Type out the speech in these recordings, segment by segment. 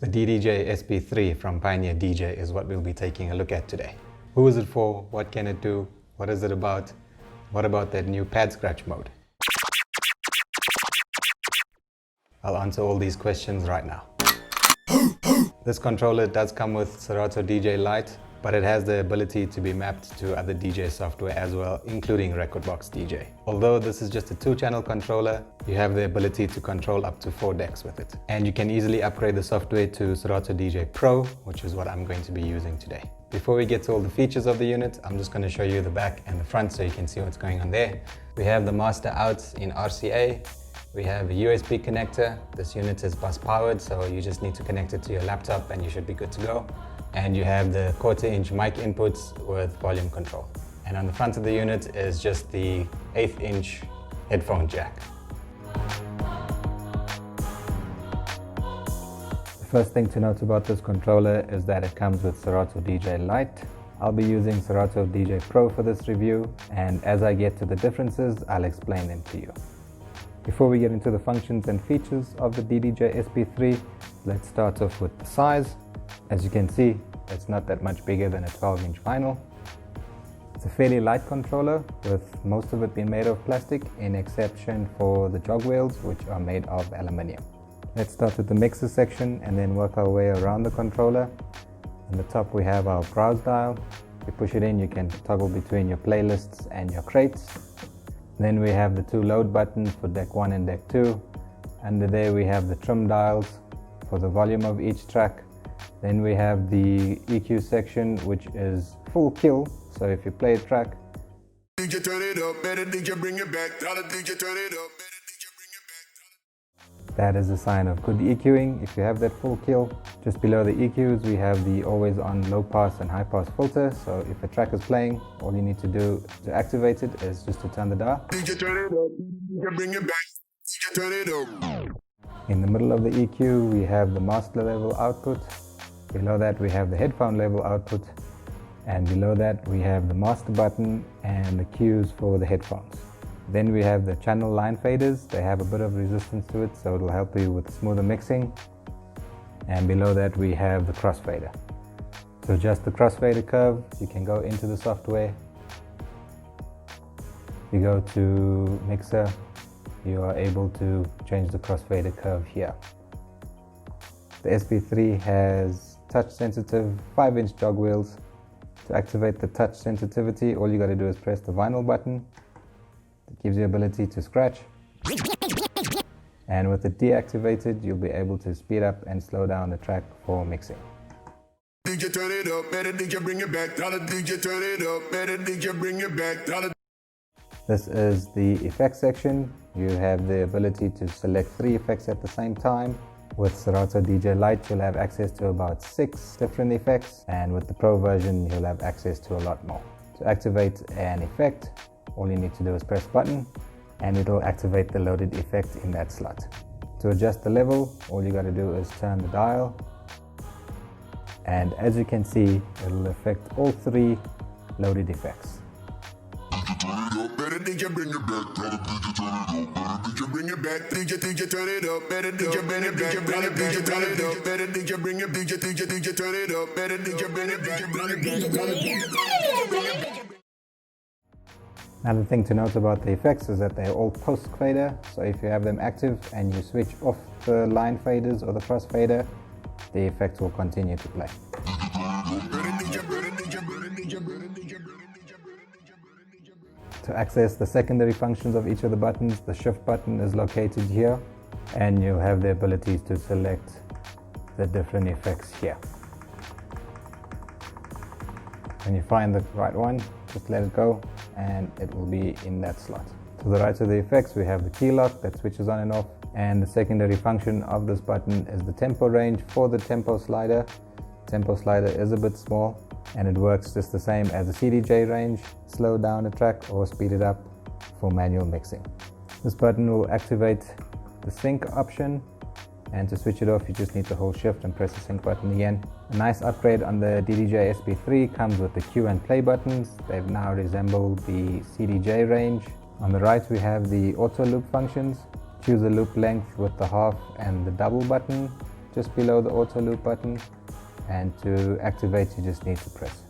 The DDJ SB3 from Pioneer DJ is what we'll be taking a look at today. Who is it for? What can it do? What is it about? What about that new pad scratch mode? I'll answer all these questions right now. This controller does come with Serato DJ Lite, but it has the ability to be mapped to other DJ software as well, including Rekordbox DJ. Although this is just a 2-channel controller, you have the ability to control up to 4 decks with it. And you can easily upgrade the software to Serato DJ Pro, which is what I'm going to be using today. Before we get to all the features of the unit, I'm just going to show you the back and the front so you can see what's going on there. We have the master out in RCA. We have a USB connector. This unit is bus powered, so you just need to connect it to your laptop and you should be good to go. And you have the 1/4-inch mic inputs with volume control. And on the front of the unit is just the 1/8-inch headphone jack. The first thing to note about this controller is that it comes with Serato DJ Lite. I'll be using Serato DJ Pro for this review, and as I get to the differences, I'll explain them to you. Before we get into the functions and features of the DDJ SB3, let's start off with the size. As you can see, it's not that much bigger than a 12-inch vinyl. It's a fairly light controller, with most of it being made of plastic, in exception for the jog wheels, which are made of aluminium. Let's start with the mixer section and then work our way around the controller. On the top we have our browse dial. If you push it in, you can toggle between your playlists and your crates. Then we have the 2 load buttons for deck 1 and deck 2. Under there we have the trim dials for the volume of each track. Then we have the EQ section, which is full kill, so if you play a track, DJ turn it up, better DJ bring it back, DJ turn it up, better DJ bring it back. That is a sign of good EQing if you have that full kill. Just below the EQs we have the always on low pass and high pass filter, so if a track is playing, all you need to do to activate it is just to turn the dial. DJ turn it up, DJ bring it back, DJ turn it up. In the middle of the EQ we have the master level output. Below that we have the headphone level output, and below that we have the master button and the cues for the headphones. Then we have the channel line faders. They have a bit of resistance to it, so it'll help you with smoother mixing. And below that we have the crossfader. To adjust the crossfader curve, you can go into the software. You go to mixer, you are able to change the crossfader curve here. The SB3 has touch sensitive 5-inch jog wheels. To activate the touch sensitivity, all you got to do is press the vinyl button. It gives you ability to scratch. And with it deactivated, you'll be able to speed up and slow down the track for mixing. DJ turn it up, better DJ bring it back, DJ turn it up, better DJ bring it back. This is the effects section. You have the ability to select 3 effects at the same time. With Serato DJ Lite, you'll have access to about 6 different effects, and with the Pro version, you'll have access to a lot more. To activate an effect, all you need to do is press a button, and it'll activate the loaded effect in that slot. To adjust the level, all you got to do is turn the dial, and as you can see, it'll affect all 3 loaded effects. Better DJ bring it back, DJ turn it up, DJ bring it back, DJ turn it up, better DJ bring it back, DJ turn it up, better DJ bring it, DJ turn it up, better DJ bring it back. Another thing to note about the effects is that they're all post fader, so if you have them active and you switch off the line faders or the cross fader, the effect will continue to play. To access the secondary functions of each of the buttons, the shift button is located here, and you'll have the ability to select the different effects here. When you find the right one, just let it go and it will be in that slot. To the right of the effects we have the key lock that switches on and off, and the secondary function of this button is the tempo range for the tempo slider. Tempo slider is a bit small, and it works just the same as the CDJ range. Slow down a track or speed it up for manual mixing. This button will activate the sync option, and to switch it off you just need to hold shift and press the sync button again. A nice upgrade on the DDJ SB3 comes with the cue and play buttons. They now resemble the CDJ range. On the right we have the auto loop functions. Choose a loop length with the half and the double button. just below the auto loop button, and to activate you just need to press.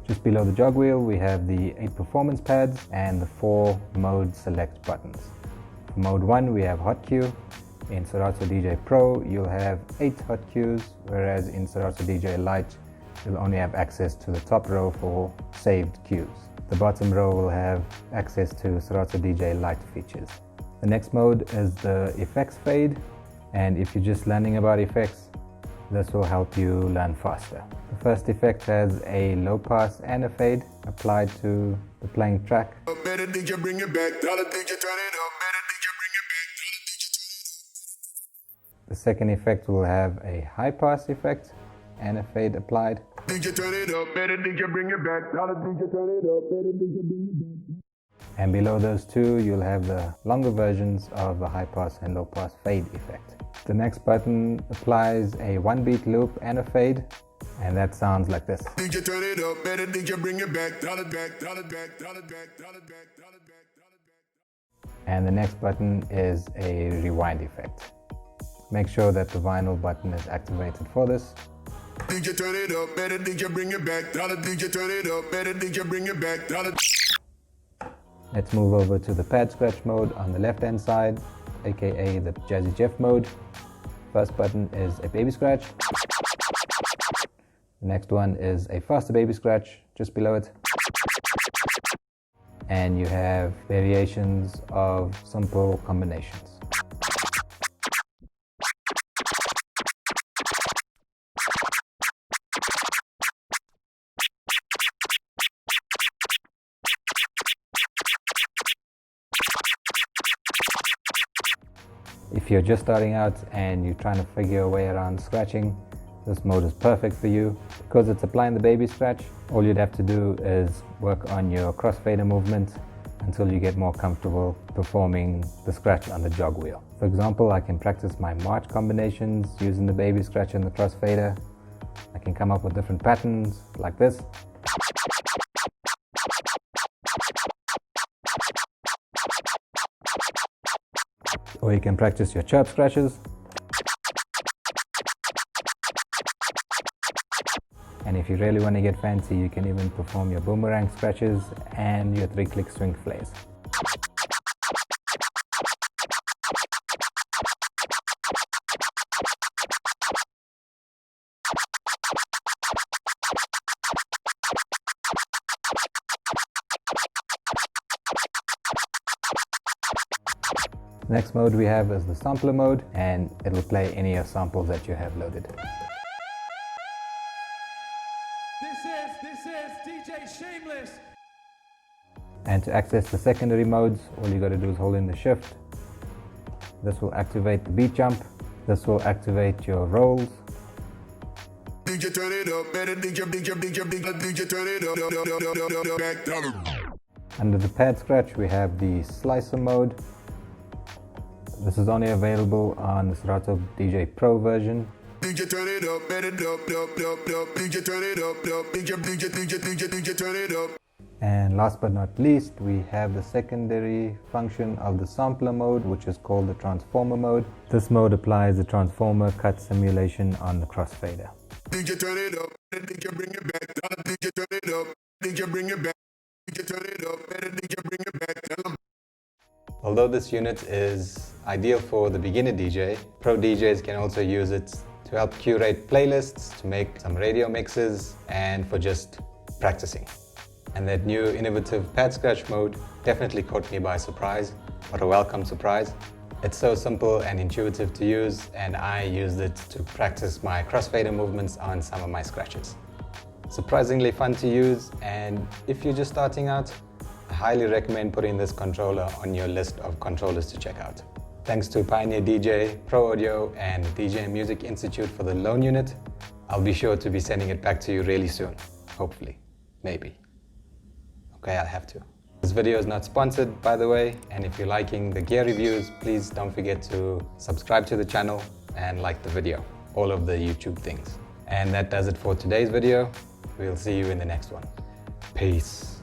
Just below the jog wheel we have the 8 performance pads and the 4 mode select buttons. For mode 1 we have hot cue. In Serato DJ Pro you'll have 8 hot cues, whereas in Serato DJ Lite you'll only have access to the top row for saved cues. The bottom row will have access to Serato DJ Lite features. The next mode is the effects fade, and if you're just learning about effects, this will help you learn faster. The first effect has a low pass and a fade applied to the playing track. The second effect will have a high pass effect and a fade applied. And below those two you'll have the longer versions of the high pass and low pass fade effect. The next button applies a 1-beat loop and a fade, and that sounds like this. And the next button is a rewind effect. Make sure that the vinyl button is activated for this. Let's move over to the pad scratch mode on the left hand side, aka the Jazzy Jeff mode. First button is a baby scratch. The next one is a faster baby scratch just below it. And you have variations of simple combinations. If you're just starting out and you're trying to figure your way around scratching, this mode is perfect for you. Because it's applying the baby scratch, all you'd have to do is work on your crossfader movement until you get more comfortable performing the scratch on the jog wheel. For example, I can practice my march combinations using the baby scratch and the crossfader. I can come up with different patterns like this. Or you can practice your chirp scratches. And if you really want to get fancy, you can even perform your boomerang scratches and your 3-click swing flares. Next mode we have is the sampler mode, and it'll play any of samples that you have loaded. This is DJ Shameless. And to access the secondary modes, all you got to do is hold in the shift. This will activate the beat jump. This will activate your rolls. Under the pad scratch we have the slicer mode. This is only available on the Serato DJ Pro version. And last but not least, we have the secondary function of the sampler mode, which is called the transformer mode. This mode applies the transformer cut simulation on the crossfader. Although this unit is ideal for the beginner DJ, pro DJs can also use it to help curate playlists, to make some radio mixes, and for just practicing. And that new innovative pad scratch mode definitely caught me by surprise. What a welcome surprise. It's so simple and intuitive to use, and I used it to practice my crossfader movements on some of my scratches. Surprisingly fun to use, and if you're just starting out, I highly recommend putting this controller on your list of controllers to check out. Thanks to Pioneer DJ, Pro Audio, and DJ Music Institute for the loan unit. I'll be sure to be sending it back to you really soon. Hopefully. Maybe. Okay, I'll have to. This video is not sponsored, by the way, and if you're liking the gear reviews, please don't forget to subscribe to the channel and like the video. All of the YouTube things. And that does it for today's video. We'll see you in the next one. Peace.